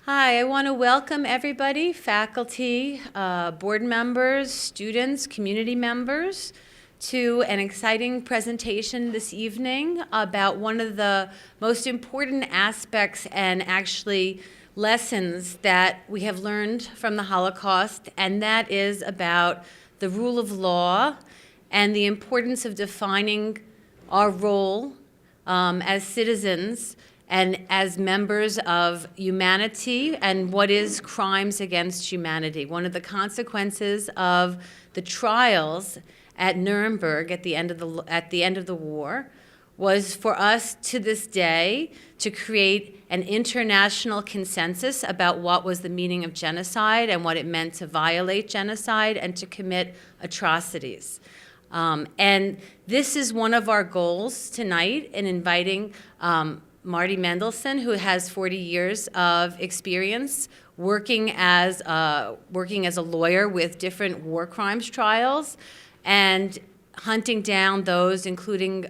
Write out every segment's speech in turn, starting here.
Hi, I want to welcome everybody, faculty, board members, students, community members, to an exciting presentation this evening about one of the most important aspects and actually lessons that we have learned from the Holocaust, and that is about the rule of law and the importance of defining our role as citizens and as members of humanity and what is crimes against humanity. One of the consequences of the trials at Nuremberg at the end of the war was for us to this day to create an international consensus about what was the meaning of genocide and what it meant to violate genocide and to commit atrocities. And this is one of our goals tonight in inviting Martin Mendelsohn, who has 40 years of experience working as a lawyer with different war crimes trials and hunting down those, including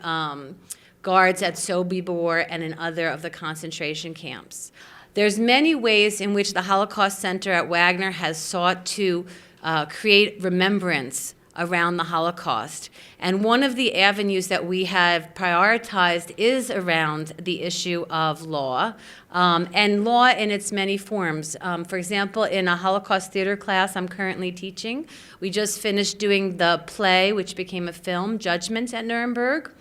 guards at Sobibor and in other of the concentration camps. There's many ways in which the Holocaust Center at Wagner has sought to create remembrance around the Holocaust. And one of the avenues that we have prioritized is around the issue of law, and law in its many forms. For example, in a Holocaust theater class I'm currently teaching, we just finished doing the play, which became a film, Judgment at Nuremberg,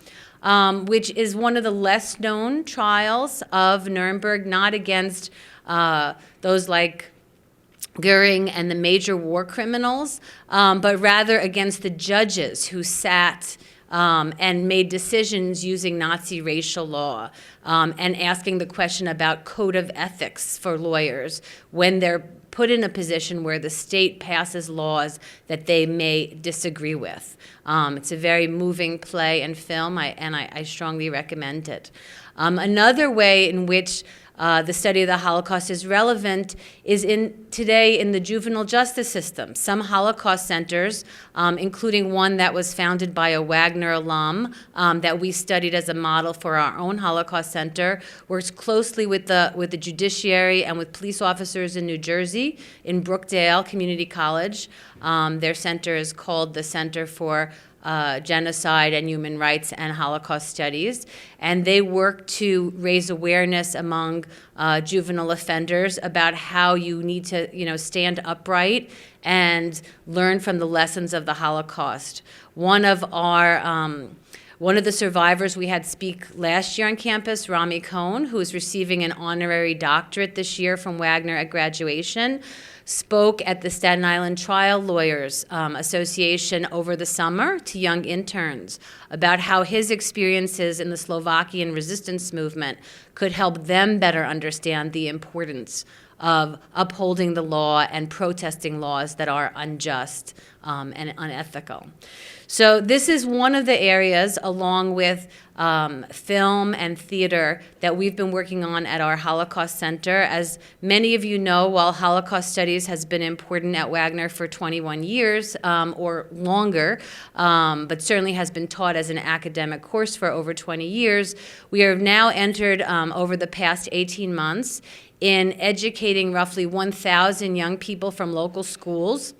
which is one of the less known trials of Nuremberg, not against those like Goering and the major war criminals, but rather against the judges who sat and made decisions using Nazi racial law, and asking the question about code of ethics for lawyers when they're put in a position where the state passes laws that they may disagree with. It's a very moving play and film, and I strongly recommend it. Another way in which the study of the Holocaust is relevant is today in the juvenile justice system. Some Holocaust centers, including one that was founded by a Wagner alum that we studied as a model for our own Holocaust Center, works closely with the judiciary and with police officers in New Jersey, in Brookdale Community College. Their center is called the Center for Genocide and Human Rights and Holocaust Studies, and they work to raise awareness among juvenile offenders about how you need to, stand upright and learn from the lessons of the Holocaust. One of the survivors we had speak last year on campus, Rami Cohn, who is receiving an honorary doctorate this year from Wagner at graduation, spoke at the Staten Island Trial Lawyers Association over the summer to young interns about how his experiences in the Slovakian resistance movement could help them better understand the importance of upholding the law and protesting laws that are unjust and unethical. So this is one of the areas, along with film and theater, that we've been working on at our Holocaust Center. As many of you know, while Holocaust studies has been important at Wagner for 21 years or longer, but certainly has been taught as an academic course for over 20 years, we have now entered over the past 18 months in educating roughly 1,000 young people from local schools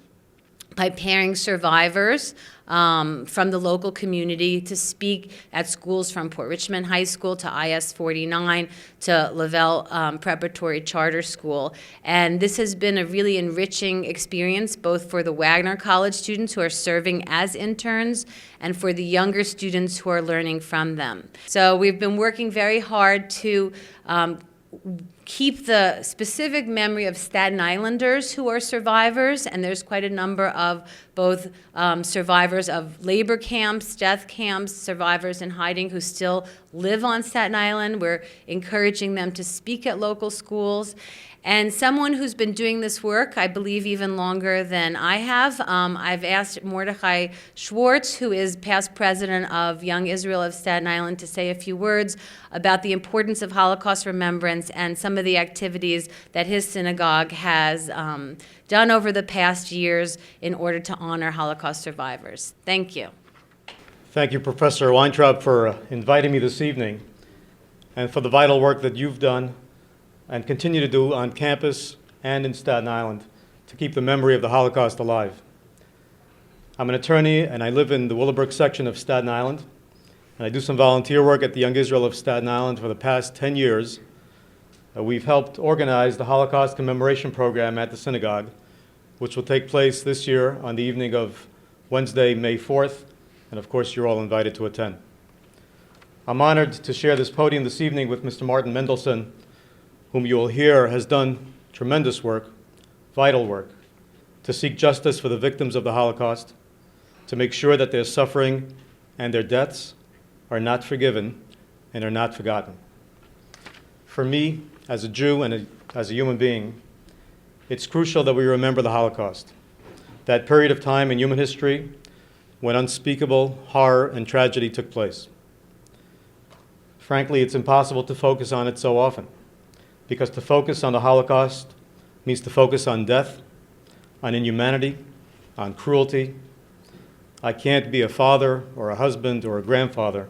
by pairing survivors from the local community to speak at schools from Port Richmond High School to IS 49 to Lavelle Preparatory Charter School. And this has been a really enriching experience, both for the Wagner College students who are serving as interns and for the younger students who are learning from them. So we've been working very hard to keep the specific memory of Staten Islanders who are survivors, and there's quite a number of both survivors of labor camps, death camps, survivors in hiding who still live on Staten Island. We're encouraging them to speak at local schools. And someone who's been doing this work, I believe, even longer than I have. I've asked Mordecai Schwartz, who is past president of Young Israel of Staten Island, to say a few words about the importance of Holocaust remembrance and some of the activities that his synagogue has done over the past years in order to honor Holocaust survivors. Thank you. Thank you, Professor Weintraub, for inviting me this evening and for the vital work that you've done and continue to do on campus and in Staten Island to keep the memory of the Holocaust alive. I'm an attorney and I live in the Willowbrook section of Staten Island, and I do some volunteer work at the Young Israel of Staten Island for the past 10 years. We've helped organize the Holocaust Commemoration Program at the synagogue, which will take place this year on the evening of Wednesday, May 4th, and of course you're all invited to attend. I'm honored to share this podium this evening with Mr. Martin Mendelsohn, whom you will hear has done tremendous work, vital work, to seek justice for the victims of the Holocaust, to make sure that their suffering and their deaths are not forgiven and are not forgotten. For me, as a Jew and as a human being, it's crucial that we remember the Holocaust, that period of time in human history when unspeakable horror and tragedy took place. Frankly, it's impossible to focus on it so often, because to focus on the Holocaust means to focus on death, on inhumanity, on cruelty. I can't be a father or a husband or a grandfather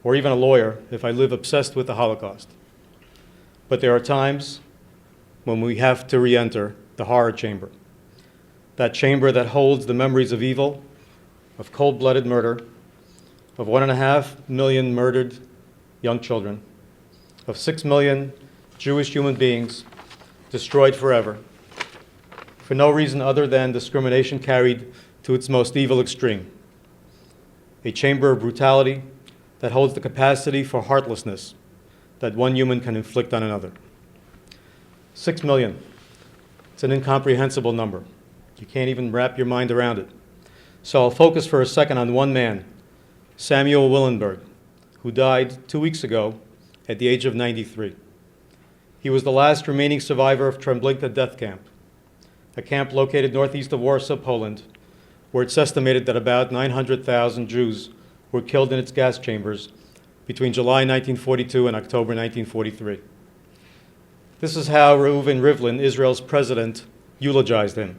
or even a lawyer if I live obsessed with the Holocaust. But there are times when we have to re-enter the horror chamber, that chamber that holds the memories of evil, of cold-blooded murder, of 1.5 million murdered young children, of 6 million Jewish human beings destroyed forever, for no reason other than discrimination carried to its most evil extreme. A chamber of brutality that holds the capacity for heartlessness that one human can inflict on another. 6 million. It's an incomprehensible number. You can't even wrap your mind around it. So I'll focus for a second on one man, Samuel Willenberg, who died 2 weeks ago at the age of 93. He was the last remaining survivor of Treblinka death camp, a camp located northeast of Warsaw, Poland, where it's estimated that about 900,000 Jews were killed in its gas chambers between July 1942 and October 1943. This is how Reuven Rivlin, Israel's president, eulogized him.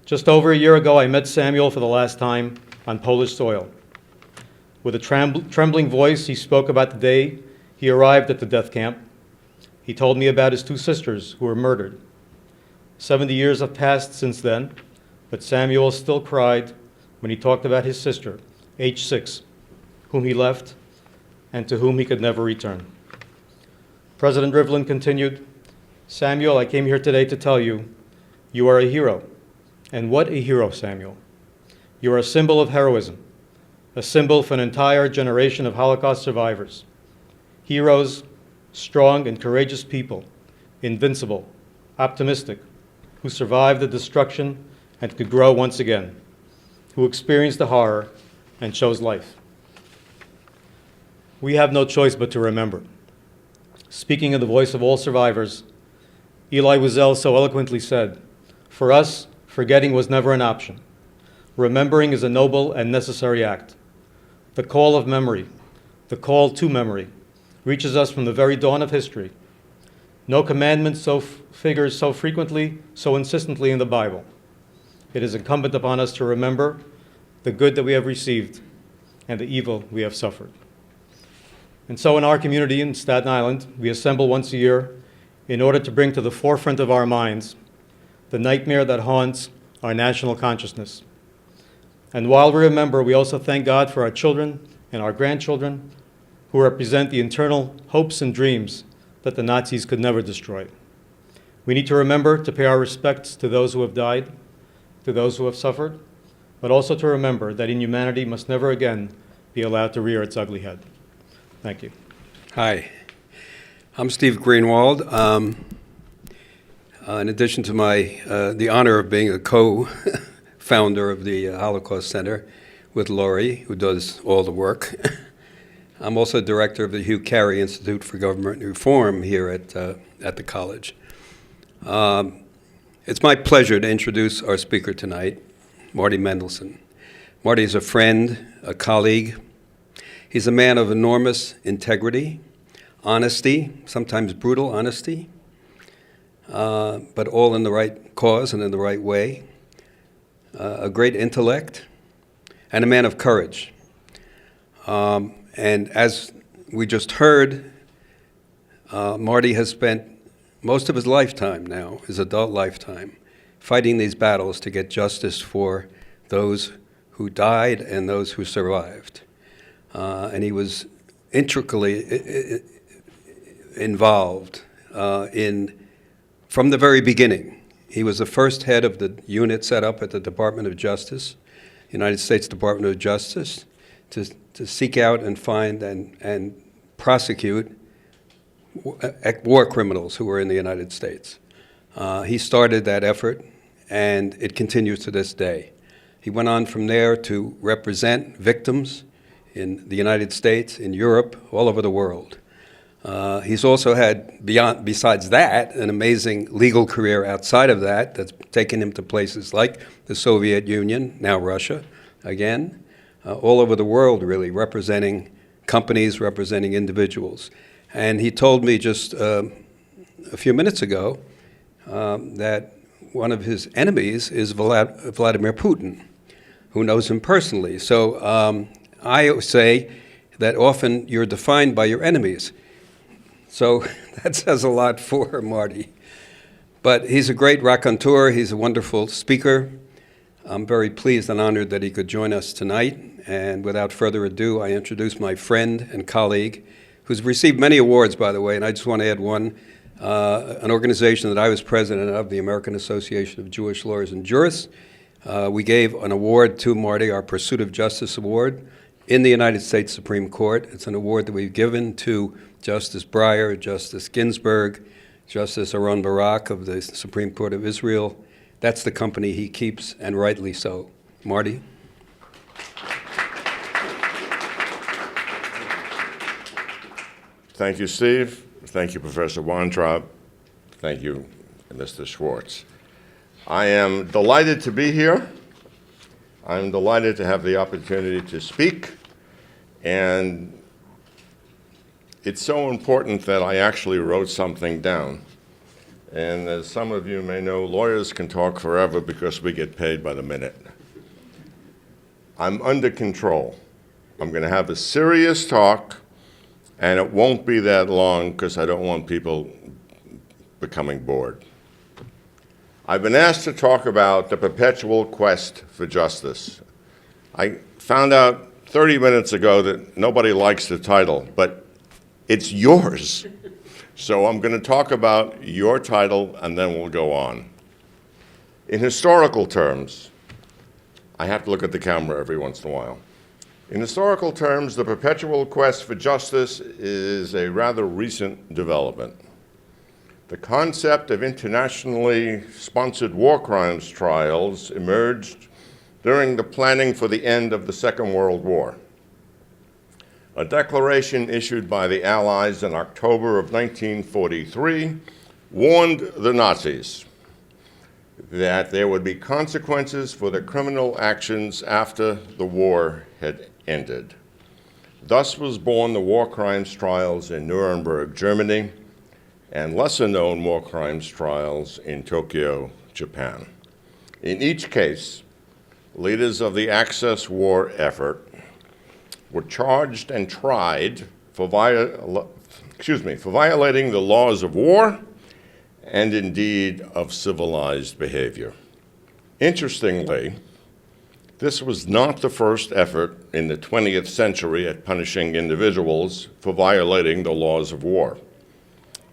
Just over a year ago, I met Samuel for the last time on Polish soil. With a trembling voice, he spoke about the day he arrived at the death camp. He told me about his 2 sisters who were murdered. 70 years have passed since then, but Samuel still cried when he talked about his sister, H6, whom he left and to whom he could never return. President Rivlin continued, "Samuel, I came here today to tell you, you are a hero. And what a hero, Samuel. You are a symbol of heroism, a symbol for an entire generation of Holocaust survivors. Heroes, strong and courageous people, invincible, optimistic, who survived the destruction and could grow once again, who experienced the horror and chose life." We have no choice but to remember. Speaking in the voice of all survivors, Elie Wiesel so eloquently said, "For us, forgetting was never an option. Remembering is a noble and necessary act. The call of memory, the call to memory, reaches us from the very dawn of history. No commandment figures so frequently, so insistently in the Bible. It is incumbent upon us to remember the good that we have received and the evil we have suffered." And so in our community in Staten Island, we assemble once a year in order to bring to the forefront of our minds the nightmare that haunts our national consciousness. And while we remember, we also thank God for our children and our grandchildren who represent the internal hopes and dreams that the Nazis could never destroy. We need to remember to pay our respects to those who have died, to those who have suffered, but also to remember that inhumanity must never again be allowed to rear its ugly head. Thank you. Hi, I'm Steve Greenwald. In addition to the honor of being a co-founder of the Holocaust Center with Laurie, who does all the work, I'm also director of the Carey Institute for Government Reform here at the college. It's my pleasure to introduce our speaker tonight, Martin Mendelsohn. Marty is a friend, a colleague. He's a man of enormous integrity, honesty, sometimes brutal honesty, but all in the right cause and in the right way. A great intellect, and a man of courage. And as we just heard, Marty has spent most of his lifetime now, his adult lifetime, fighting these battles to get justice for those who died and those who survived. And he was intricately involved from the very beginning. He was the first head of the unit set up at the Department of Justice, United States Department of Justice, to seek out and find and prosecute war criminals who were in the United States. He started that effort, and it continues to this day. He went on from there to represent victims in the United States, in Europe, all over the world. He's also had, besides that, an amazing legal career outside of that that's taken him to places like the Soviet Union, now Russia, again, all over the world, really, representing companies, representing individuals. And he told me just a few minutes ago that one of his enemies is Vladimir Putin, who knows him personally. So I say that often you're defined by your enemies. So that says a lot for Marty. But he's a great raconteur. He's a wonderful speaker. I'm very pleased and honored that he could join us tonight. And without further ado, I introduce my friend and colleague, who's received many awards, by the way, and I just want to add one, an organization that I was president of, the American Association of Jewish Lawyers and Jurists. We gave an award to Marty, our Pursuit of Justice Award, in the United States Supreme Court. It's an award that we've given to Justice Breyer, Justice Ginsburg, Justice Aaron Barak of the Supreme Court of Israel. That's the company he keeps, and rightly so. Marty? Thank you, Steve. Thank you, Professor Weintraub. Thank you, Mr. Schwartz. I am delighted to be here. I'm delighted to have the opportunity to speak. And it's so important that I actually wrote something down. And as some of you may know, lawyers can talk forever because we get paid by the minute. I'm under control. I'm going to have a serious talk, and it won't be that long because I don't want people becoming bored. I've been asked to talk about the perpetual quest for justice. I found out 30 minutes ago that nobody likes the title, but it's yours. So I'm going to talk about your title, and then we'll go on. In historical terms, I have to look at the camera every once in a while. In historical terms, the perpetual quest for justice is a rather recent development. The concept of internationally sponsored war crimes trials emerged during the planning for the end of the Second World War. A declaration issued by the Allies in October of 1943 warned the Nazis that there would be consequences for their criminal actions after the war had ended. Thus was born the war crimes trials in Nuremberg, Germany, and lesser-known war crimes trials in Tokyo, Japan. In each case, leaders of the Axis war effort were charged and tried for violating the laws of war and indeed of civilized behavior. Interestingly, this was not the first effort in the 20th century at punishing individuals for violating the laws of war.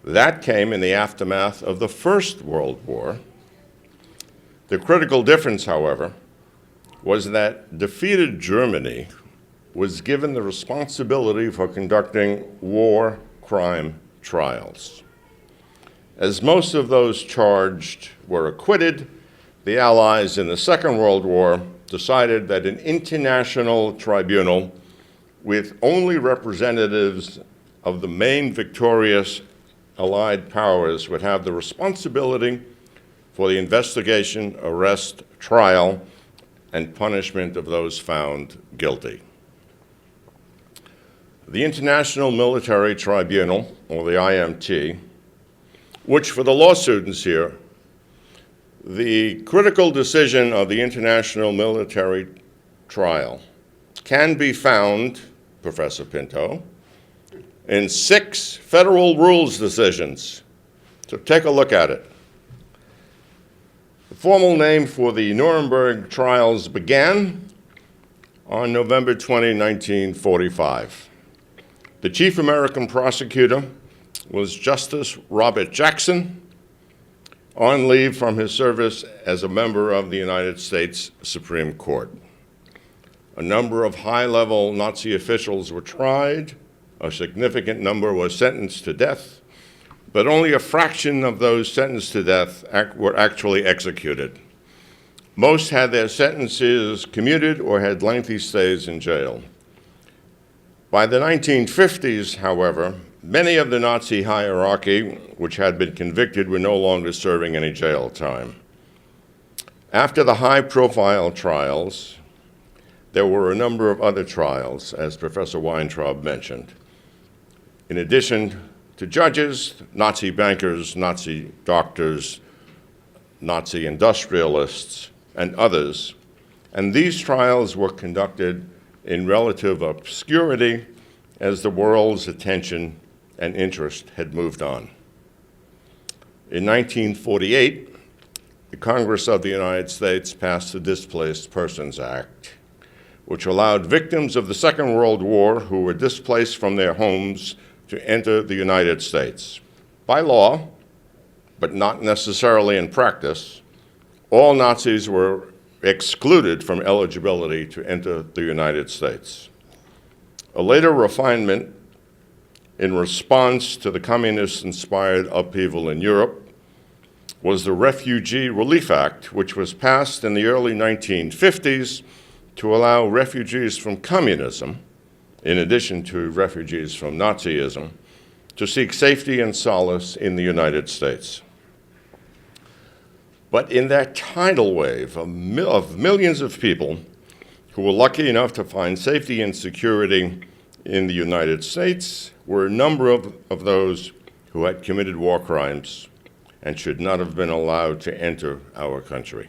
That came in the aftermath of the First World War. The critical difference, however, was that defeated Germany was given the responsibility for conducting war crime trials. As most of those charged were acquitted, the Allies in the Second World War decided that an international tribunal with only representatives of the main victorious allied powers would have the responsibility for the investigation, arrest, trial, and punishment of those found guilty. The International Military Tribunal, or the IMT, which for the law students here, the critical decision of the International Military Trial can be found, Professor Pinto, in 6 federal rules decisions. So take a look at it. The formal name for the Nuremberg trials began on November 20, 1945. The chief American prosecutor was Justice Robert Jackson, on leave from his service as a member of the United States Supreme Court. A number of high-level Nazi officials were tried. A significant number was sentenced to death, but only a fraction of those sentenced to death were actually executed. Most had their sentences commuted or had lengthy stays in jail. By the 1950s, however, many of the Nazi hierarchy, which had been convicted, were no longer serving any jail time. After the high-profile trials, there were a number of other trials, as Professor Weintraub mentioned. In addition to judges, Nazi bankers, Nazi doctors, Nazi industrialists, and others, and these trials were conducted in relative obscurity as the world's attention and interest had moved on. In 1948, the Congress of the United States passed the Displaced Persons Act, which allowed victims of the Second World War who were displaced from their homes to enter the United States. By law, but not necessarily in practice, all Nazis were excluded from eligibility to enter the United States. A later refinement in response to the communist-inspired upheaval in Europe was the Refugee Relief Act, which was passed in the early 1950s to allow refugees from communism, in addition to refugees from Nazism, to seek safety and solace in the United States. But in that tidal wave of millions of people who were lucky enough to find safety and security in the United States were a number of those who had committed war crimes and should not have been allowed to enter our country.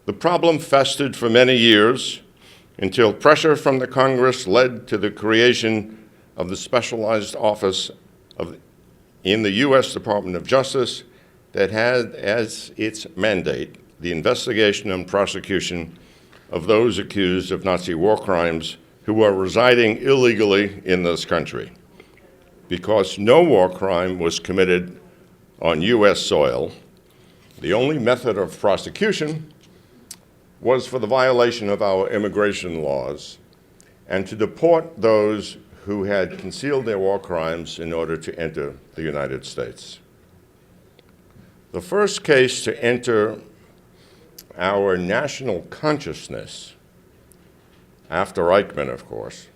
The problem festered for many years until pressure from the Congress led to the creation of the specialized office in the U.S. Department of Justice that had as its mandate the investigation and prosecution of those accused of Nazi war crimes who are residing illegally in this country. Because no war crime was committed on U.S. soil, the only method of prosecution was for the violation of our immigration laws and to deport those who had concealed their war crimes in order to enter the United States. The first case to enter our national consciousness, after Eichmann, of course,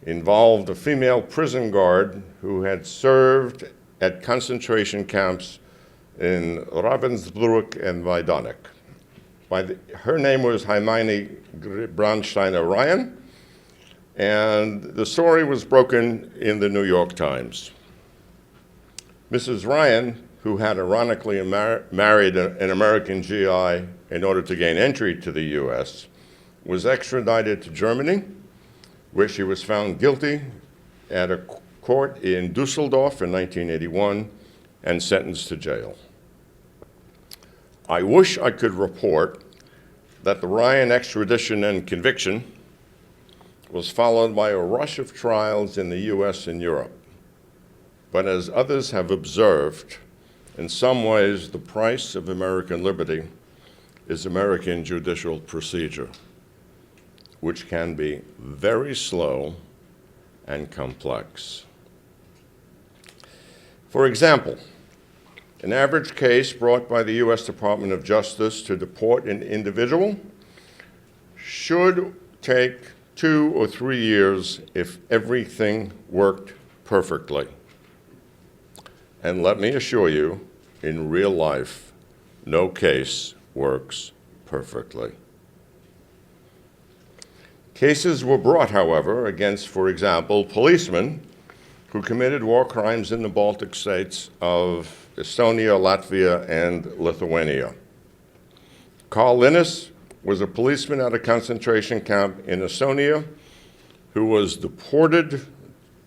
involved a female prison guard who had served at concentration camps in Ravensbrück and Majdanek. Her name was Hermine Braunsteiner-Ryan, and the story was broken in the New York Times. Mrs. Ryan, who had ironically married an American GI in order to gain entry to the U.S., was extradited to Germany, where she was found guilty at a court in Dusseldorf in 1981 and sentenced to jail. I wish I could report that the Ryan extradition and conviction was followed by a rush of trials in the U.S. and Europe. But as others have observed, in some ways, the price of American liberty is American judicial procedure, which can be very slow and complex. For example, an average case brought by the U.S. Department of Justice to deport an individual should take 2 or 3 years if everything worked perfectly. And let me assure you, in real life, no case works perfectly. Cases were brought, however, against, for example, policemen who committed war crimes in the Baltic states of Estonia, Latvia, and Lithuania. Karl Linus was a policeman at a concentration camp in Estonia who was deported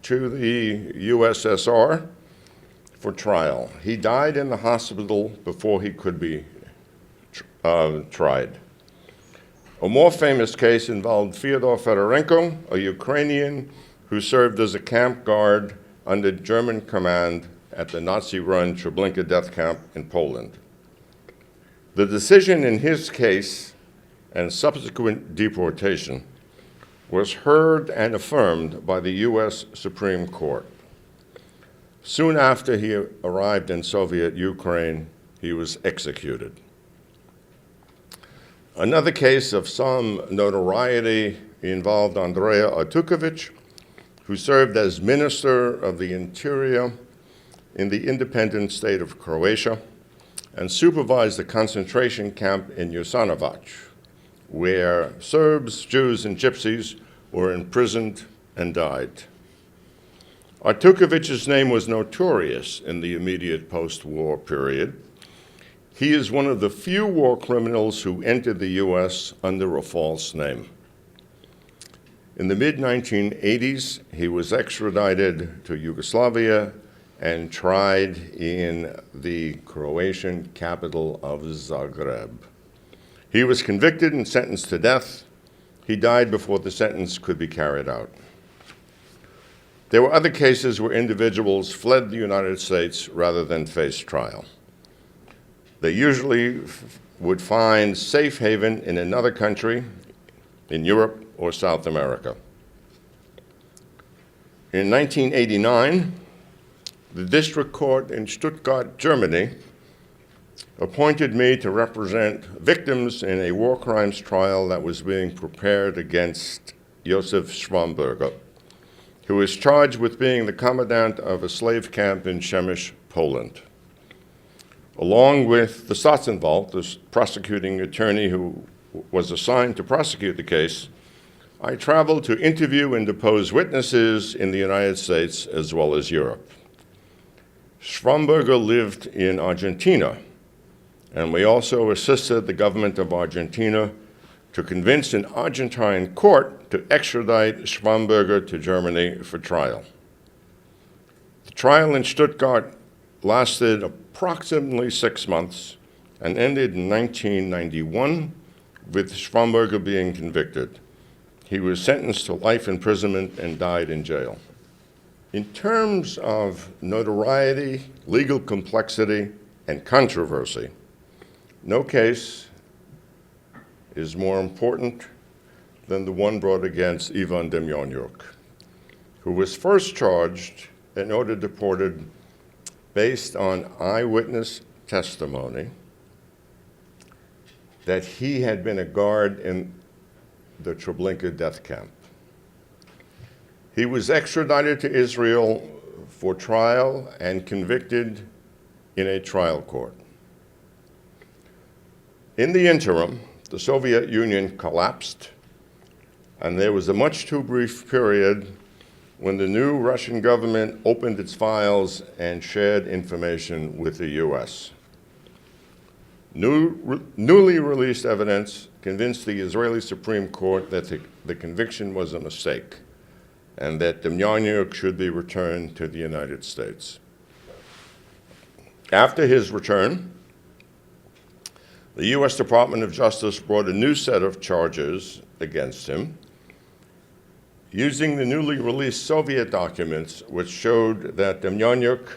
to the USSR for trial. He died in the hospital before he could be tried. A more famous case involved Fyodor Fedorenko, a Ukrainian who served as a camp guard under German command at the Nazi-run Treblinka death camp in Poland. The decision in his case and subsequent deportation was heard and affirmed by the U.S. Supreme Court. Soon after he arrived in Soviet Ukraine, he was executed. Another case of some notoriety involved Andrea Artukovic, who served as Minister of the Interior in the independent state of Croatia and supervised the concentration camp in Jasenovac, where Serbs, Jews, and Gypsies were imprisoned and died. Artukovic's name was notorious in the immediate post-war period. He is one of the few war criminals who entered the U.S. under a false name. In the mid-1980s, he was extradited to Yugoslavia and tried in the Croatian capital of Zagreb. He was convicted and sentenced to death. He died before the sentence could be carried out. There were other cases where individuals fled the United States rather than face trial. They usually would find safe haven in another country, in Europe or South America. In 1989, the district court in Stuttgart, Germany, appointed me to represent victims in a war crimes trial that was being prepared against Josef Schwammberger, who was charged with being the commandant of a slave camp in Przemyśl, Poland. Along with the Staatsanwalt, the prosecuting attorney who was assigned to prosecute the case, I traveled to interview and depose witnesses in the United States as well as Europe. Schwammberger lived in Argentina, and we also assisted the government of Argentina to convince an Argentine court to extradite Schwammberger to Germany for trial. The trial in Stuttgart lasted approximately 6 months and ended in 1991 with Schwammberger being convicted. He was sentenced to life imprisonment and died in jail. In terms of notoriety, legal complexity, and controversy, no case is more important than the one brought against John Demjanjuk, who was first charged and ordered deported based on eyewitness testimony that he had been a guard in the Treblinka death camp. He was extradited to Israel for trial and convicted in a trial court. In the interim, the Soviet Union collapsed, and there was a much too brief period when the new Russian government opened its files and shared information with the U.S. Newly released evidence convinced the Israeli Supreme Court that the conviction was a mistake and that Demjanjuk should be returned to the United States. After his return, the U.S. Department of Justice brought a new set of charges against him, using the newly released Soviet documents, which showed that Demjanjuk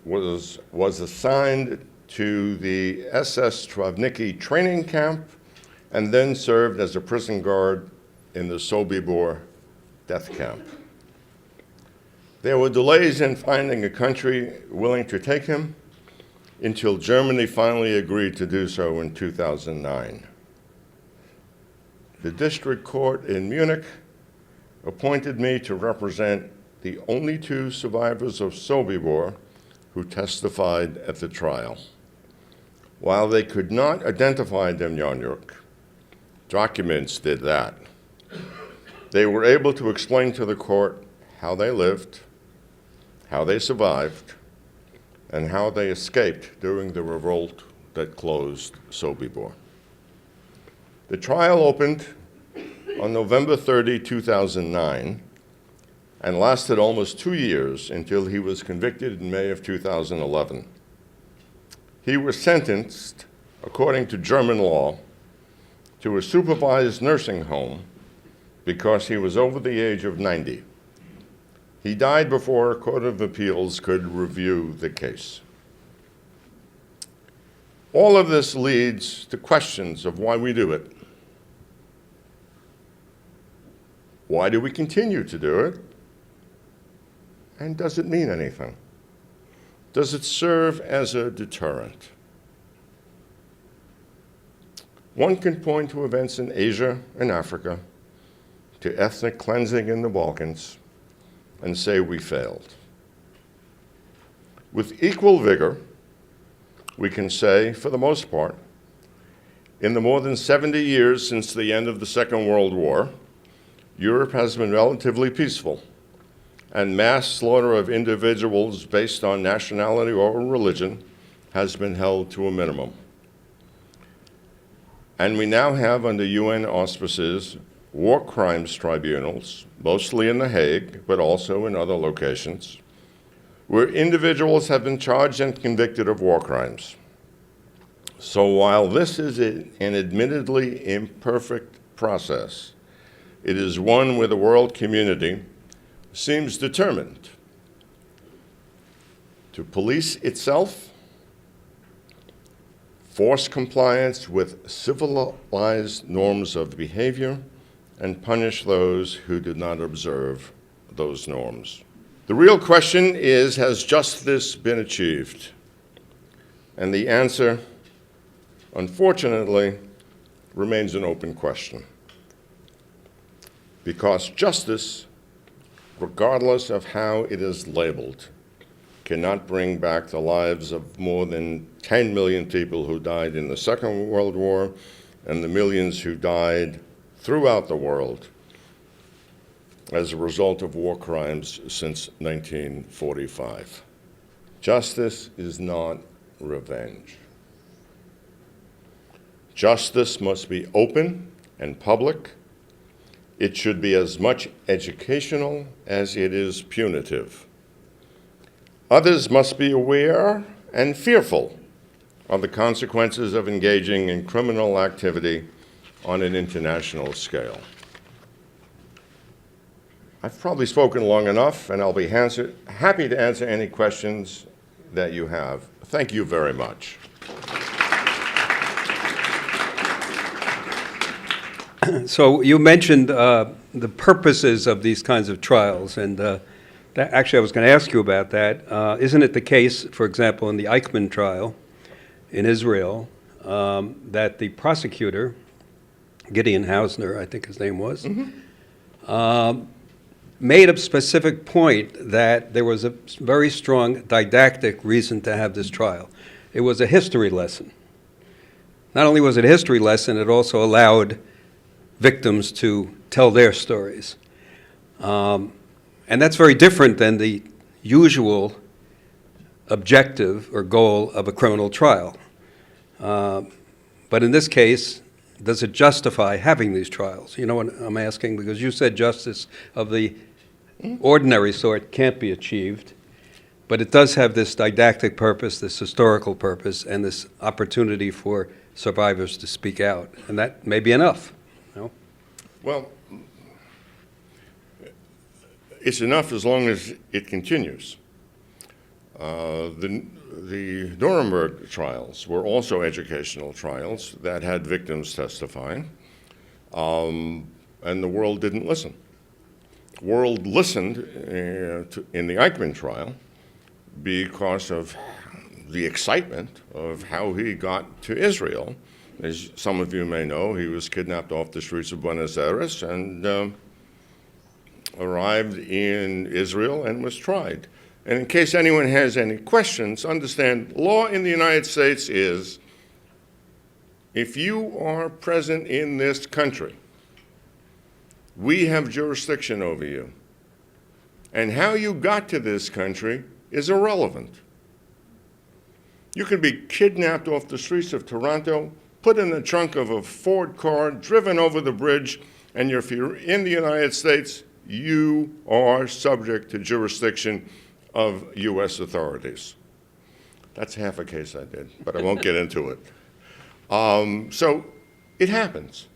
was assigned to the SS Travniki training camp and then served as a prison guard in the Sobibor death camp. There were delays in finding a country willing to take him until Germany finally agreed to do so in 2009. The district court in Munich appointed me to represent the only two survivors of Sobibor who testified at the trial. While they could not identify Demjanjuk, documents did that. They were able to explain to the court how they lived, how they survived, and how they escaped during the revolt that closed Sobibor. The trial opened on November 30, 2009, and lasted almost 2 years until he was convicted in May of 2011. He was sentenced, according to German law, to a supervised nursing home because he was over the age of 90. He died before a court of appeals could review the case. All of this leads to questions of why we do it. Why do we continue to do it? And does it mean anything? Does it serve as a deterrent? One can point to events in Asia and Africa, to ethnic cleansing in the Balkans, and say we failed. With equal vigor, we can say, for the most part, in the more than 70 years since the end of the Second World War, Europe has been relatively peaceful, and mass slaughter of individuals based on nationality or religion has been held to a minimum. And we now have, under UN auspices, war crimes tribunals, mostly in The Hague, but also in other locations, where individuals have been charged and convicted of war crimes. So while this is an admittedly imperfect process, it is one where the world community seems determined to police itself, force compliance with civilized norms of behavior, and punish those who did not observe those norms. The real question is, has justice been achieved? And the answer, unfortunately, remains an open question. Because justice, regardless of how it is labeled, cannot bring back the lives of more than 10 million people who died in the Second World War and the millions who died throughout the world as a result of war crimes since 1945. Justice is not revenge. Justice must be open and public. It should be as much educational as it is punitive. Others must be aware and fearful of the consequences of engaging in criminal activity on an international scale. I've probably spoken long enough, and I'll be happy to answer any questions that you have. Thank you very much. So you mentioned the purposes of these kinds of trials, and actually I was going to ask you about that. Isn't it the case, for example, in the Eichmann trial in Israel, that the prosecutor, Gideon Hausner, I think his name was, made a specific point that there was a very strong didactic reason to have this trial. It was a history lesson. Not only was it a history lesson, it also allowed victims to tell their stories. And that's very different than the usual objective or goal of a criminal trial. But in this case, does it justify having these trials? You know what I'm asking? Because you said justice of the ordinary sort can't be achieved, but it does have this didactic purpose, this historical purpose, and this opportunity for survivors to speak out. And that may be enough. No? Well, it's enough as long as it continues. The Nuremberg trials were also educational trials that had victims testifying, and the world didn't listen. The world listened in the Eichmann trial because of the excitement of how he got to Israel. As some of you may know, he was kidnapped off the streets of Buenos Aires and arrived in Israel and was tried. And in case anyone has any questions, understand law in the United States is if you are present in this country, we have jurisdiction over you. And how you got to this country is irrelevant. You can be kidnapped off the streets of Toronto, put in the trunk of a Ford car, driven over the bridge, and if you're in the United States, you are subject to jurisdiction of U.S. authorities. That's half a case I did, but I won't get into it. So it happens.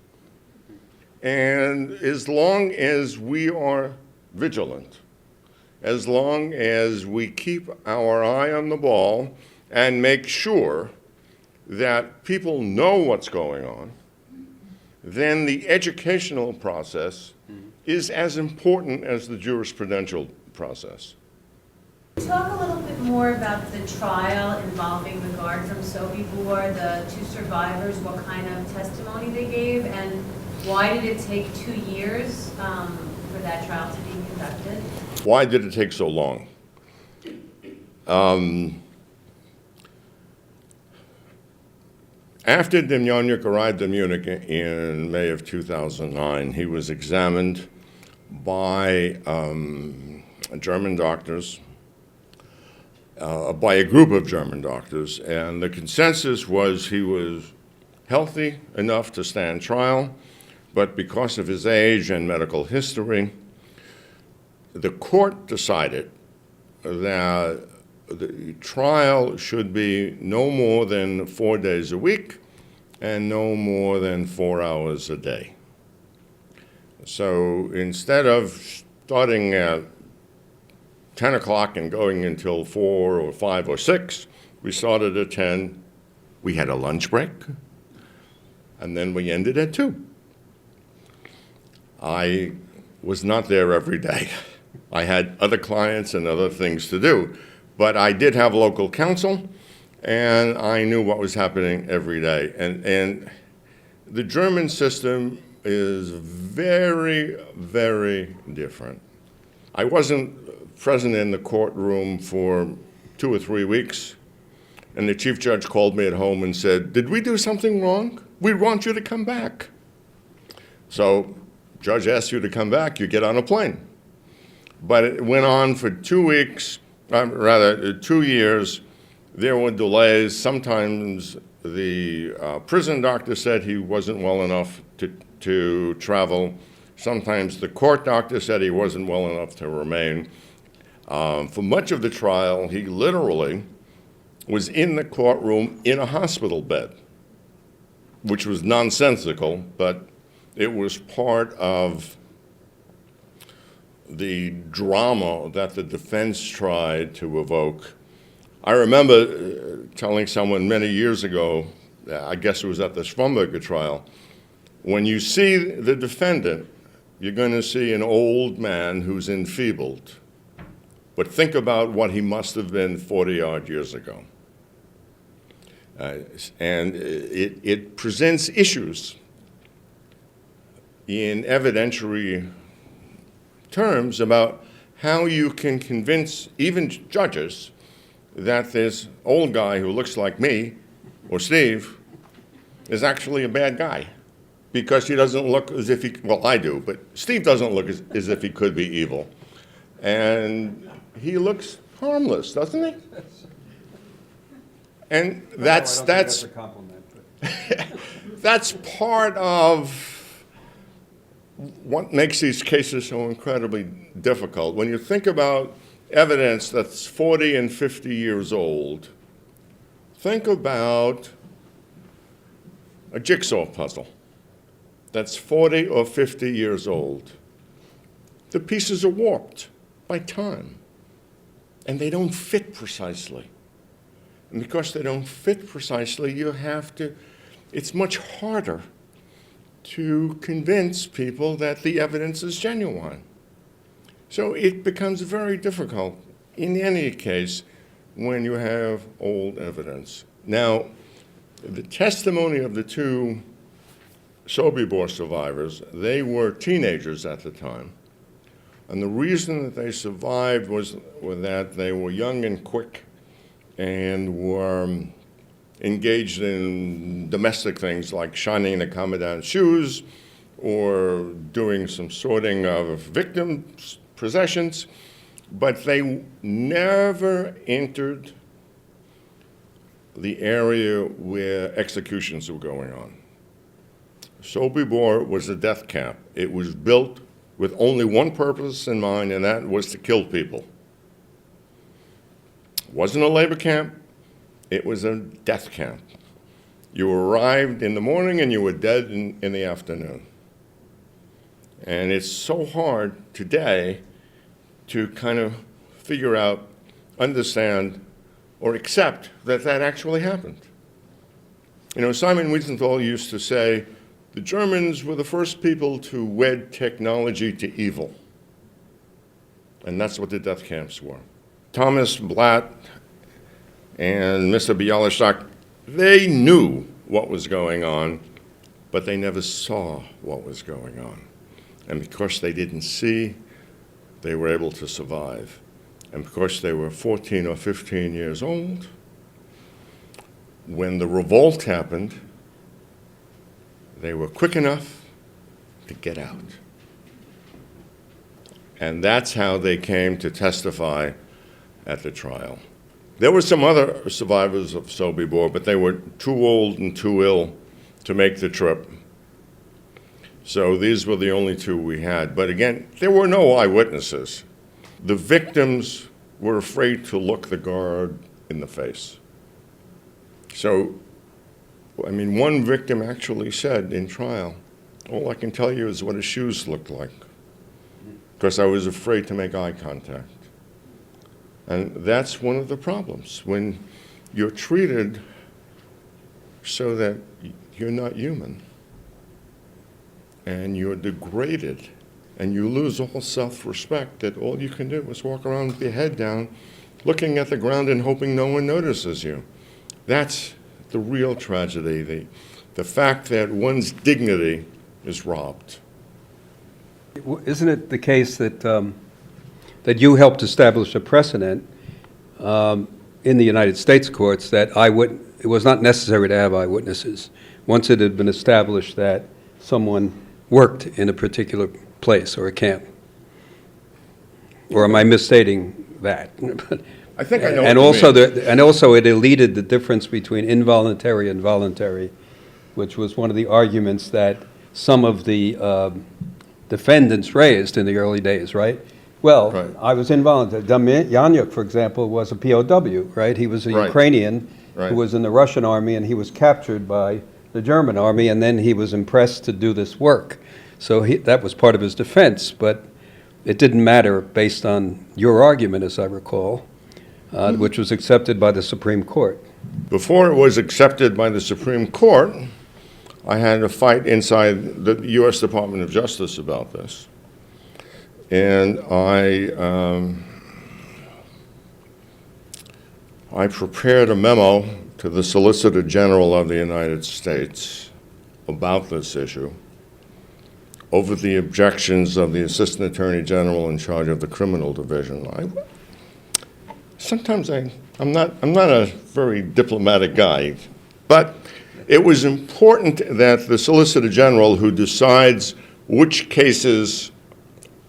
And as long as we are vigilant, as long as we keep our eye on the ball and make sure that people know what's going on, then the educational process is as important as the jurisprudential process. Talk a little bit more about the trial involving the guard from Sobibor, the two survivors, what kind of testimony they gave, and why did it take 2 years for that trial to be conducted? Why did it take so long? After Demjanjuk arrived in Munich in May of 2009, he was examined by German doctors, by a group of German doctors, and the consensus was he was healthy enough to stand trial, but because of his age and medical history, the court decided that the trial should be no more than 4 days a week and no more than 4 hours a day. So instead of starting at 10 o'clock and going until 4 or 5 or 6, we started at 10. We had a lunch break, and then we ended at 2. I was not there every day. I had other clients and other things to do. But I did have local counsel, and I knew what was happening every day. And the German system is very, very different. I wasn't present in the courtroom for 2 or 3 weeks, and the chief judge called me at home and said, "Did we do something wrong? We want you to come back." So, judge asks you to come back, you get on a plane. But it went on for 2 weeks. 2 years. There were delays. Sometimes the prison doctor said he wasn't well enough to travel. Sometimes the court doctor said he wasn't well enough to remain. For much of the trial, he literally was in the courtroom in a hospital bed, which was nonsensical, but it was part of the drama that the defense tried to evoke. I remember telling someone many years ago, I guess it was at the Schwammberger trial, when you see the defendant, you're going to see an old man who's enfeebled. But think about what he must have been 40-odd years ago. And it presents issues in evidentiary terms about how you can convince even judges that this old guy who looks like me or Steve is actually a bad guy because he doesn't look as if he, well, I do, but Steve doesn't look as if he could be evil. And he looks harmless, doesn't he? And that's a compliment, that's part of what makes these cases so incredibly difficult. When you think about evidence that's 40 and 50 years old, think about a jigsaw puzzle that's 40 or 50 years old. The pieces are warped by time, and they don't fit precisely. And because they don't fit precisely, you have to, it's much harder to convince people that the evidence is genuine. So it becomes very difficult in any case when you have old evidence. Now, the testimony of the two Sobibor survivors, they were teenagers at the time. And the reason that they survived was that they were young and quick and were engaged in domestic things like shining the commandant's shoes or doing some sorting of victims' possessions, but they never entered the area where executions were going on. Sobibor was a death camp. It was built with only one purpose in mind, and that was to kill people. It wasn't a labor camp. It was a death camp. You arrived in the morning and you were dead in the afternoon. And it's so hard today to kind of figure out, understand, or accept that that actually happened. You know, Simon Wiesenthal used to say, the Germans were the first people to wed technology to evil. And that's what the death camps were. Thomas Blatt and Mr. Bialystok, they knew what was going on, but they never saw what was going on. And because they didn't see, they were able to survive. And because they were 14 or 15 years old, when the revolt happened, they were quick enough to get out. And that's how they came to testify at the trial. There were some other survivors of Sobibor, but they were too old and too ill to make the trip. So these were the only two we had. But again, there were no eyewitnesses. The victims were afraid to look the guard in the face. So, I mean, one victim actually said in trial, all I can tell you is what his shoes looked like, because I was afraid to make eye contact. And that's one of the problems, when you're treated so that you're not human, and you're degraded, and you lose all self-respect, that all you can do is walk around with your head down, looking at the ground and hoping no one notices you. That's the real tragedy, the fact that one's dignity is robbed. Isn't it the case that that you helped establish a precedent in the United States courts that it was not necessary to have eyewitnesses once it had been established that someone worked in a particular place or a camp? Or am I misstating that? I think I know And what also, you mean. and also it elided the difference between involuntary and voluntary, which was one of the arguments that some of the defendants raised in the early days, right? Well, Right. I was involuntary. Demjanjuk, for example, was a POW, right? He was a Right. Ukrainian Right. who was in the Russian army, and he was captured by the German army, and then he was impressed to do this work. So that was part of his defense, but it didn't matter based on your argument, as I recall, which was accepted by the Supreme Court. Before it was accepted by the Supreme Court, I had a fight inside the U.S. Department of Justice about this. And I prepared a memo to the Solicitor General of the United States about this issue over the objections of the Assistant Attorney General in charge of the Criminal Division. Sometimes I'm not a very diplomatic guy, but it was important that the Solicitor General, who decides which cases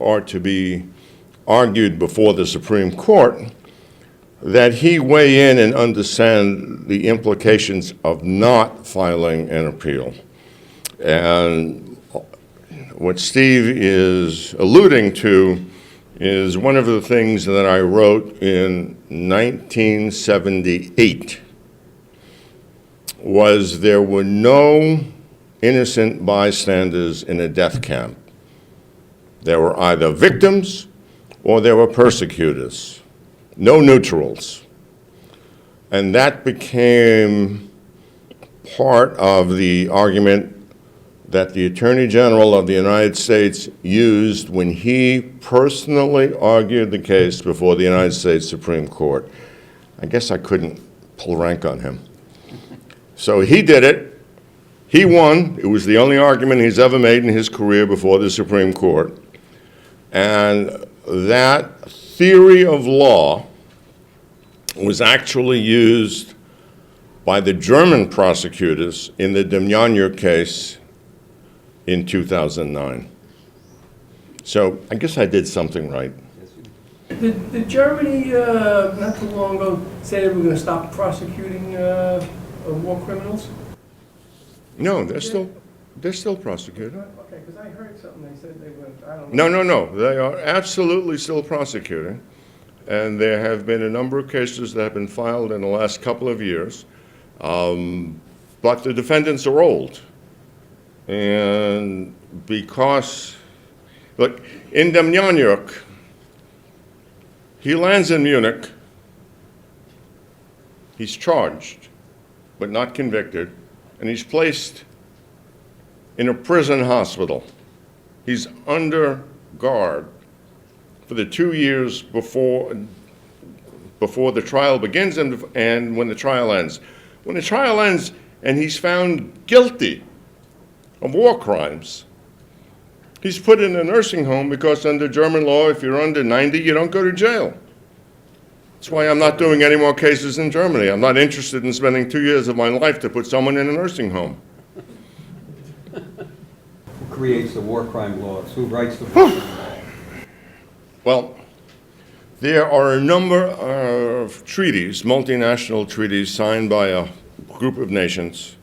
are to be argued before the Supreme Court, that he weigh in and understand the implications of not filing an appeal. And what Steve is alluding to is one of the things that I wrote in 1978 was there were no innocent bystanders in a death camp. There were either victims or there were persecutors, no neutrals. And that became part of the argument that the Attorney General of the United States used when he personally argued the case before the United States Supreme Court. I guess I couldn't pull rank on him. So he did it. He won. It was the only argument he's ever made in his career before the Supreme Court. And that theory of law was actually used by the German prosecutors in the Demjanjuk case in 2009. So I guess I did something right. Did Germany, not too long ago, say they were going to stop prosecuting war criminals? No, they're still prosecuted. Okay, because I heard something, they said they were, I don't know. No. They are absolutely still prosecuting. And there have been a number of cases that have been filed in the last couple of years. But the defendants are old. And because, look, in Demjanjuk, he lands in Munich. He's charged, but not convicted. And he's placed in a prison hospital. He's under guard for the 2 years before the trial begins and when the trial ends. When the trial ends and he's found guilty of war crimes, he's put in a nursing home because under German law, if you're under 90, you don't go to jail. That's why I'm not doing any more cases in Germany. I'm not interested in spending 2 years of my life to put someone in a nursing home. Who creates the war crime laws? Who writes the war crime law? Well, there are a number of treaties, multinational treaties signed by a group of nations,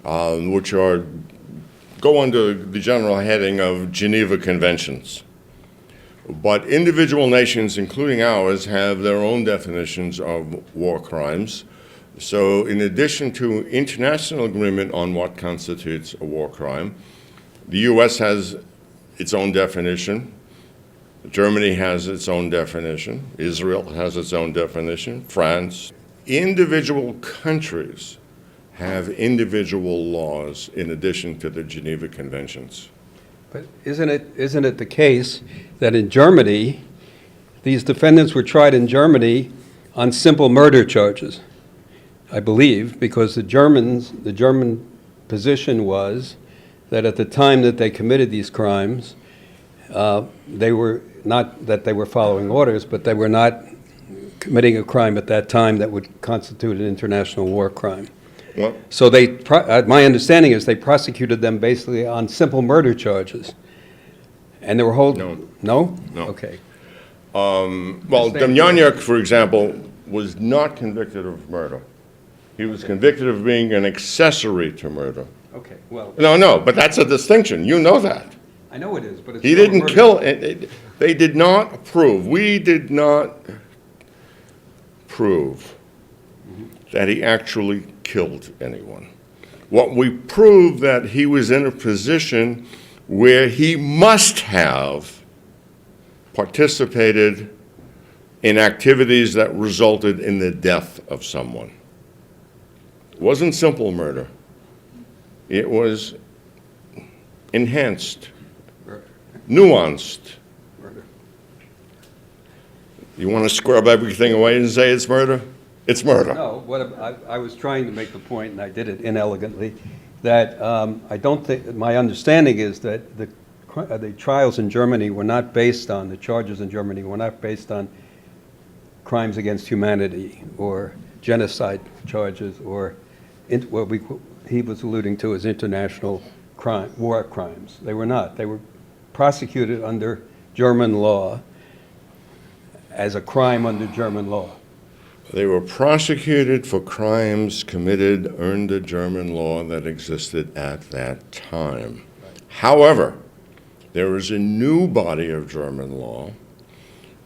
which go under the general heading of Geneva Conventions. But individual nations, including ours, have their own definitions of war crimes. So in addition to international agreement on what constitutes a war crime, the U.S. has its own definition. Germany has its own definition. Israel has its own definition. France. Individual countries have individual laws in addition to the Geneva Conventions. But isn't it the case that in Germany, these defendants were tried in Germany on simple murder charges? I believe, because the German position was that at the time that they committed these crimes, they were not that they were following orders, but they were not committing a crime at that time that would constitute an international war crime. Well, So my understanding is they prosecuted them basically on simple murder charges. And they were No. No? No. Okay. well, Understand. Demjanjuk, for example, was not convicted of murder. He was convicted of being an accessory to murder. Okay, well, No, but that's a distinction. You know that. I know it is, but it's He still a didn't murder. kill, they did not prove, we did not prove that he actually killed anyone. What we proved that he was in a position where he must have participated in activities that resulted in the death of someone. It wasn't simple murder. It was enhanced, Murder. nuanced. Murder. You want to scrub everything away and say it's murder? It's murder. No, I was trying to make the point, and I did it inelegantly, that I don't think, my understanding is that the trials in Germany were not based on, the charges in Germany were not based on crimes against humanity or genocide charges or what he was alluding to as international war crimes. They were not. They were prosecuted under German law as a crime under German law. They were prosecuted for crimes committed under German law that existed at that time. However, there is a new body of German law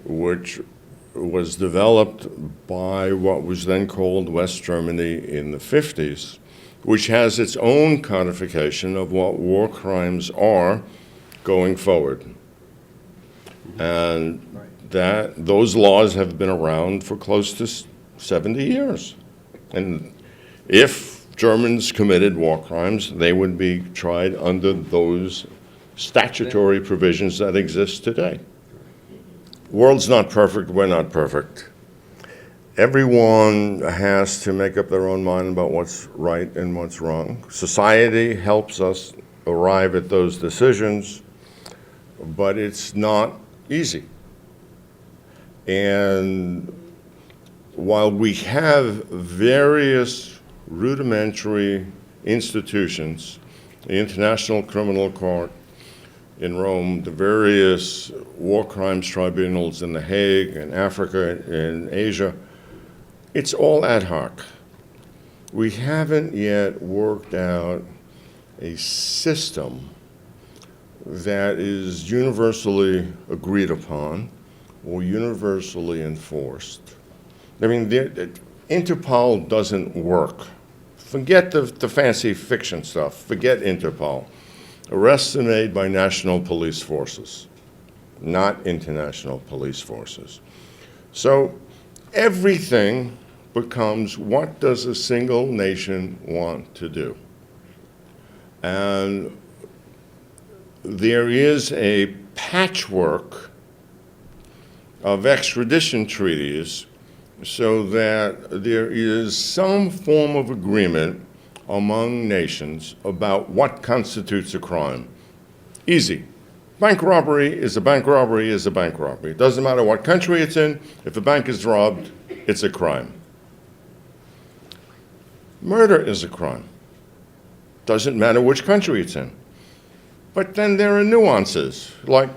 which was developed by what was then called West Germany in the 50s, which has its own codification of what war crimes are going forward. And those laws have been around for close to 70 years. And if Germans committed war crimes, they would be tried under those statutory provisions that exist today. The world's not perfect, we're not perfect. Everyone has to make up their own mind about what's right and what's wrong. Society helps us arrive at those decisions, but it's not easy. And while we have various rudimentary institutions, the International Criminal Court in Rome, the various war crimes tribunals in The Hague, in Africa, in Asia, it's all ad hoc. We haven't yet worked out a system that is universally agreed upon or universally enforced. I mean, Interpol doesn't work. Forget the fancy fiction stuff. Forget Interpol. Arrests are made by national police forces, not international police forces. So everything becomes, what does a single nation want to do? And there is a patchwork of extradition treaties so that there is some form of agreement among nations about what constitutes a crime. Easy. Bank robbery is a bank robbery is a bank robbery. It doesn't matter what country it's in. If a bank is robbed, it's a crime. Murder is a crime. Doesn't matter which country it's in. But then there are nuances, like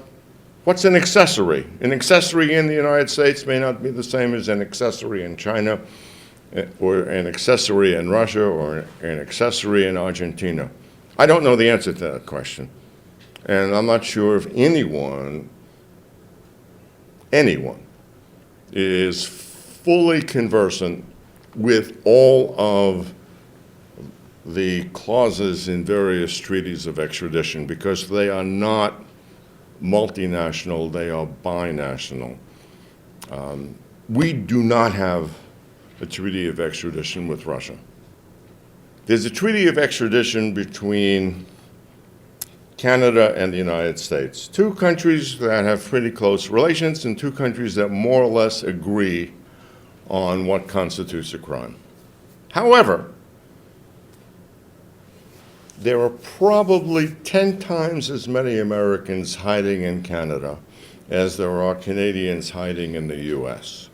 what's an accessory? An accessory in the United States may not be the same as an accessory in China, or an accessory in Russia, or an accessory in Argentina. I don't know the answer to that question. And I'm not sure if anyone is fully conversant with all of the clauses in various treaties of extradition, because they are not multinational, they are binational. We do not have a treaty of extradition with Russia. There's a treaty of extradition between Canada and the United States, two countries that have pretty close relations and two countries that more or less agree on what constitutes a crime. However, there are probably 10 times as many Americans hiding in Canada as there are Canadians hiding in the U.S.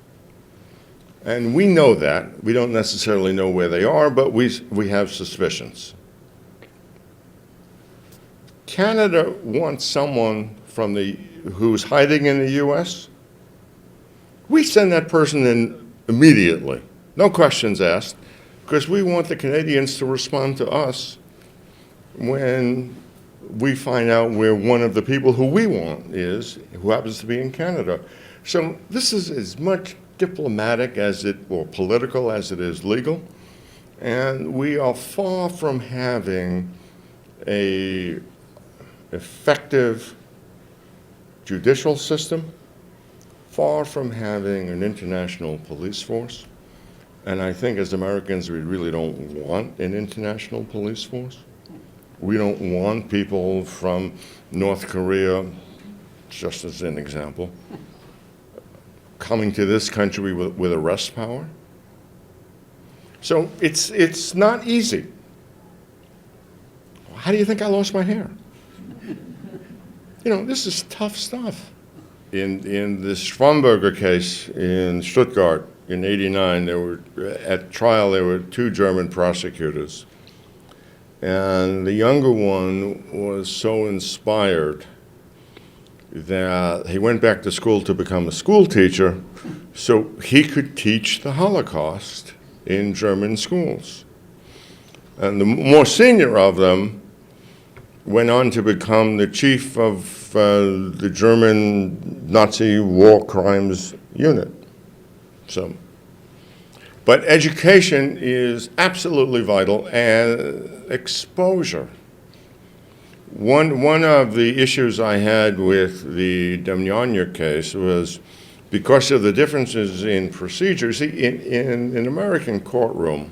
And we know that. We don't necessarily know where they are, but we have suspicions. Canada wants someone who's hiding in the U.S. We send that person in immediately, no questions asked, because we want the Canadians to respond to us when we find out where one of the people who we want is, who happens to be in Canada. So this is as much diplomatic or political as it is legal, and we are far from having an effective judicial system, far from having an international police force, and I think as Americans we really don't want an international police force. We don't want people from North Korea, just as an example, coming to this country with arrest power. So it's not easy. How do you think I lost my hair? You know, this is tough stuff. In the Schwammberger case in Stuttgart in '89, at trial there were two German prosecutors. And the younger one was so inspired that he went back to school to become a school teacher so he could teach the Holocaust in German schools. And the more senior of them went on to become the chief of the German Nazi war crimes unit. But education is absolutely vital, and exposure. One of the issues I had with the Demjanjuk case was because of the differences in procedures. In an American courtroom,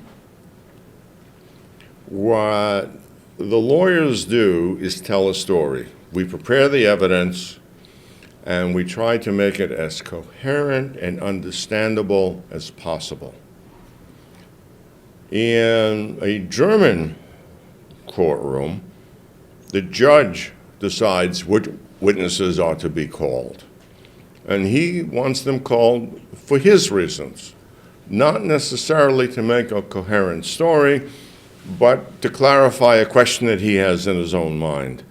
what the lawyers do is tell a story. We prepare the evidence, and we try to make it as coherent and understandable as possible. In a German courtroom, the judge decides which witnesses are to be called. And he wants them called for his reasons, not necessarily to make a coherent story, but to clarify a question that he has in his own mind.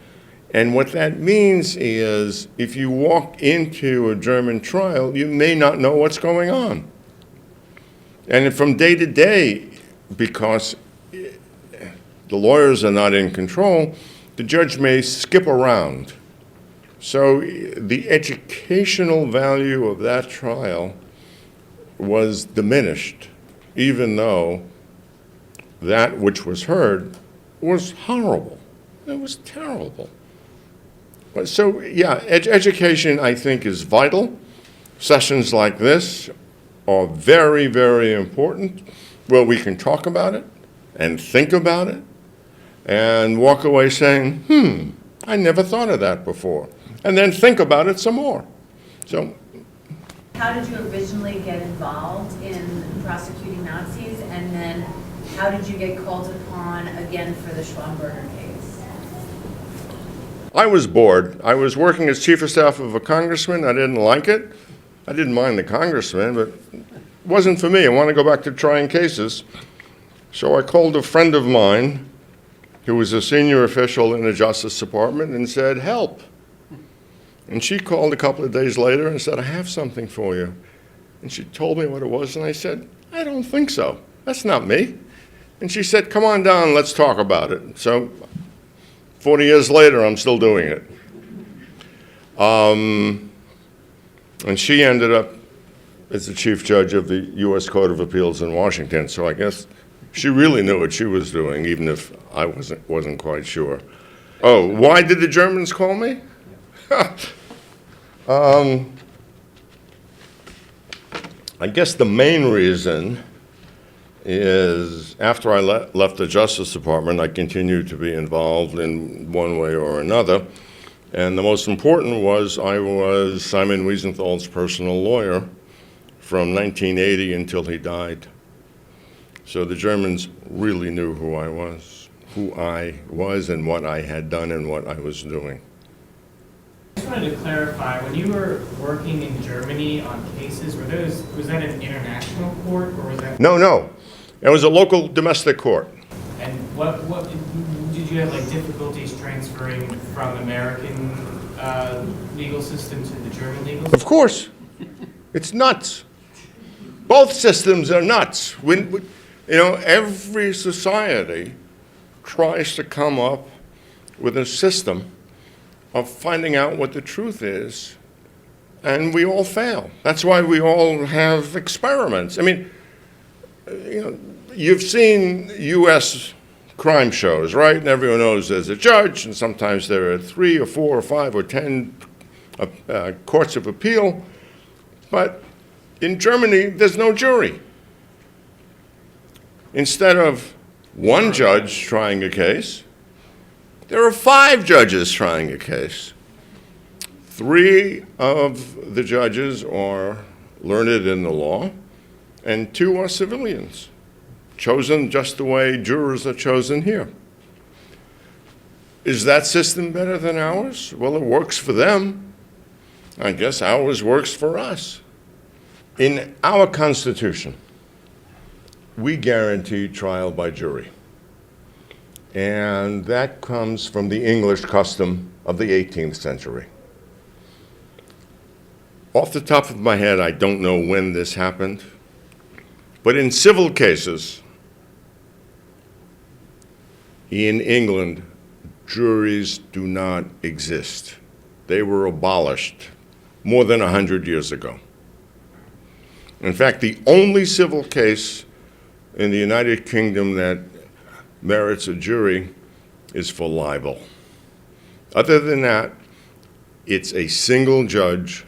And what that means is, if you walk into a German trial, you may not know what's going on. And from day to day, because the lawyers are not in control, the judge may skip around. So the educational value of that trial was diminished, even though that which was heard was horrible. It was terrible. But so, yeah, education, I think, is vital. Sessions like this are very, very important, where we can talk about it and think about it and walk away saying, I never thought of that before, and then think about it some more. So, How did you originally get involved in prosecuting Nazis, and then how did you get called upon again for the Schwammberger case? I was bored. I was working as chief of staff of a congressman. I didn't like it. I didn't mind the congressman, but it wasn't for me. I want to go back to trying cases. So I called a friend of mine who was a senior official in the Justice Department and said, help. And she called a couple of days later and said, I have something for you. And she told me what it was, and I said, I don't think so. That's not me. And she said, come on down, let's talk about it. So 40 years later, I'm still doing it. And she ended up as the chief judge of the U.S. Court of Appeals in Washington. So I guess she really knew what she was doing, even if I wasn't quite sure. Oh, why did the Germans call me? I guess the main reason is after I left the Justice Department, I continued to be involved in one way or another. And the most important was I was Simon Wiesenthal's personal lawyer from 1980 until he died. So the Germans really knew who I was and what I had done and what I was doing. I just wanted to clarify, when you were working in Germany on cases, was that an international court, or was that? No. It was a local domestic court. And what did you have, like, difficulties transferring from American legal system to the German legal system? Of course. It's nuts. Both systems are nuts. Every society tries to come up with a system of finding out what the truth is, and we all fail. That's why we all have experiments. I mean, you've seen U.S. crime shows, right? And everyone knows there's a judge, and sometimes there are 3 or 4 or 5 or 10 courts of appeal. But in Germany, there's no jury. Instead of one judge trying a case, there are 5 judges trying a case. 3 of the judges are learned in the law, and 2 are civilians, chosen just the way jurors are chosen here. Is that system better than ours? Well, it works for them. I guess ours works for us. In our Constitution, we guarantee trial by jury. And that comes from the English custom of the 18th century. Off the top of my head, I don't know when this happened, but in civil cases in England, juries do not exist. They were abolished more than 100 years ago. In fact, the only civil case in the United Kingdom that merits a jury is for libel. Other than that, it's a single judge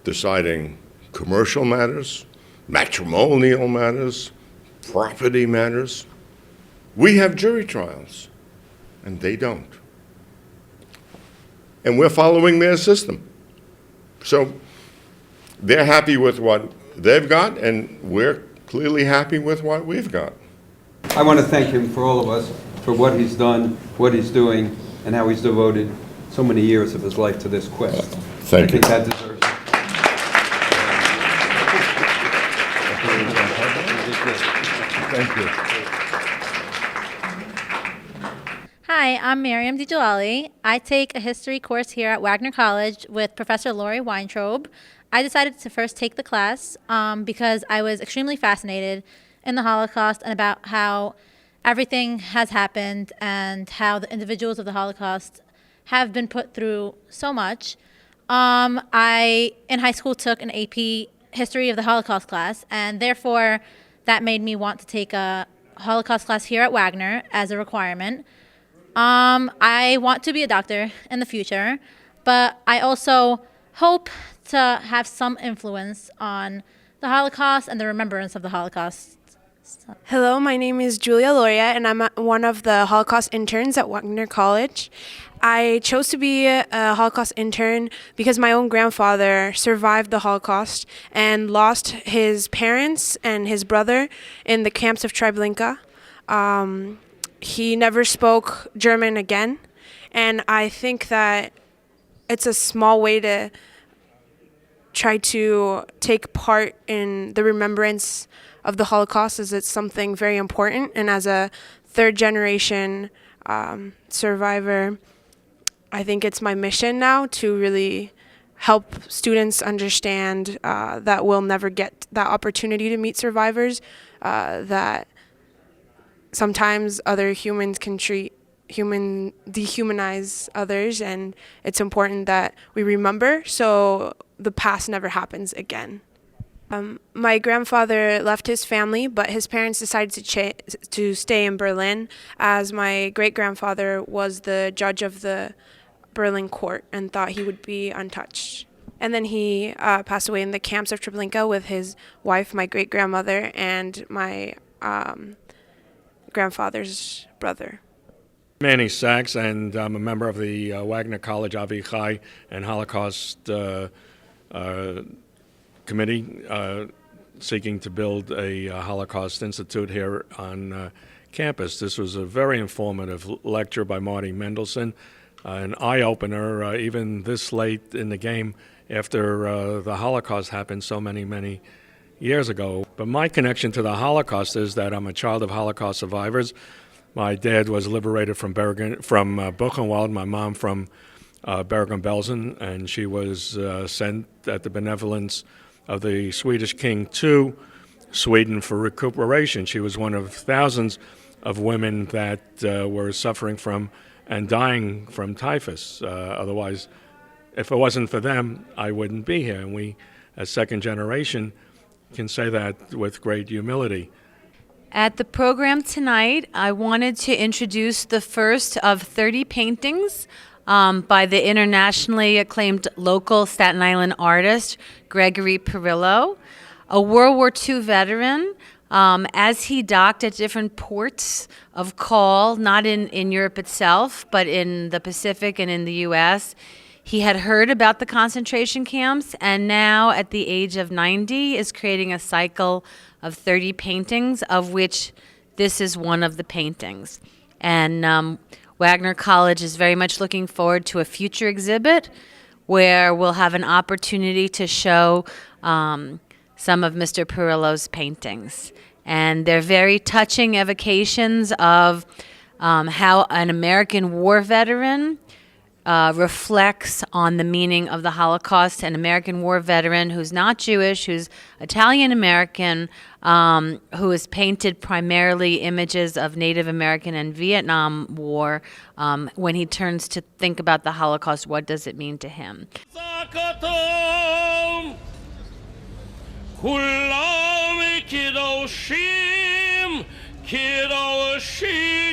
deciding commercial matters, matrimonial matters, property matters. We have jury trials, and they don't. And we're following their system. So they're happy with what they've got, and we're clearly happy with what we've got. I want to thank him for all of us, for what he's done, what he's doing, and how he's devoted so many years of his life to this quest. Thank you. I think that deserves it. Thank you. Hi, I'm Miriam DiGiolali. I take a history course here at Wagner College with Professor Lori Weintraub. I decided to first take the class because I was extremely fascinated in the Holocaust and about how everything has happened and how the individuals of the Holocaust have been put through so much. I, in high school, took an AP History of the Holocaust class, and therefore that made me want to take a Holocaust class here at Wagner as a requirement. I want to be a doctor in the future, but I also hope to have some influence on the Holocaust and the remembrance of the Holocaust. Hello, my name is Julia Loria, and I'm one of the Holocaust interns at Wagner College. I chose to be a Holocaust intern because my own grandfather survived the Holocaust and lost his parents and his brother in the camps of Treblinka. He never spoke German again, and I think that it's a small way to try to take part in the remembrance of the Holocaust, as it's something very important. And as a third generation survivor, I think it's my mission now to really help students understand that we'll never get that opportunity to meet survivors, that sometimes other humans can dehumanize others, and it's important that we remember so the past never happens again. My grandfather left his family, but his parents decided to stay in Berlin, as my great-grandfather was the judge of the Berlin court and thought he would be untouched. And then he passed away in the camps of Treblinka with his wife, my great-grandmother, and my grandfather's brother. Manny Sachs, and I'm a member of the Wagner College Avichai and Holocaust Committee, seeking to build a Holocaust Institute here on campus. This was a very informative lecture by Martin Mendelsohn, an eye-opener even this late in the game after the Holocaust happened so many years ago. But my connection to the Holocaust is that I'm a child of Holocaust survivors. My dad was liberated from Buchenwald, my mom from Bergen-Belsen, and she was sent at the benevolence of the Swedish king to Sweden for recuperation. She was one of thousands of women that were suffering from and dying from typhus. Otherwise, if it wasn't for them, I wouldn't be here. And we, as second generation, can say that with great humility. At the program tonight, I wanted to introduce the first of 30 paintings by the internationally acclaimed local Staten Island artist, Gregory Perillo, a World War II veteran. As he docked at different ports of call, not in Europe itself, but in the Pacific and in the U.S., he had heard about the concentration camps, and now at the age of 90 is creating a cycle of 30 paintings, of which this is one of the paintings. And Wagner College is very much looking forward to a future exhibit where we'll have an opportunity to show some of Mr. Perillo's paintings. And they're very touching evocations of how an American war veteran reflects on the meaning of the Holocaust. An American war veteran who's not Jewish, who's Italian-American, who has painted primarily images of Native American and Vietnam War. When he turns to think about the Holocaust, what does it mean to him? Kidoshim, Kidoshim,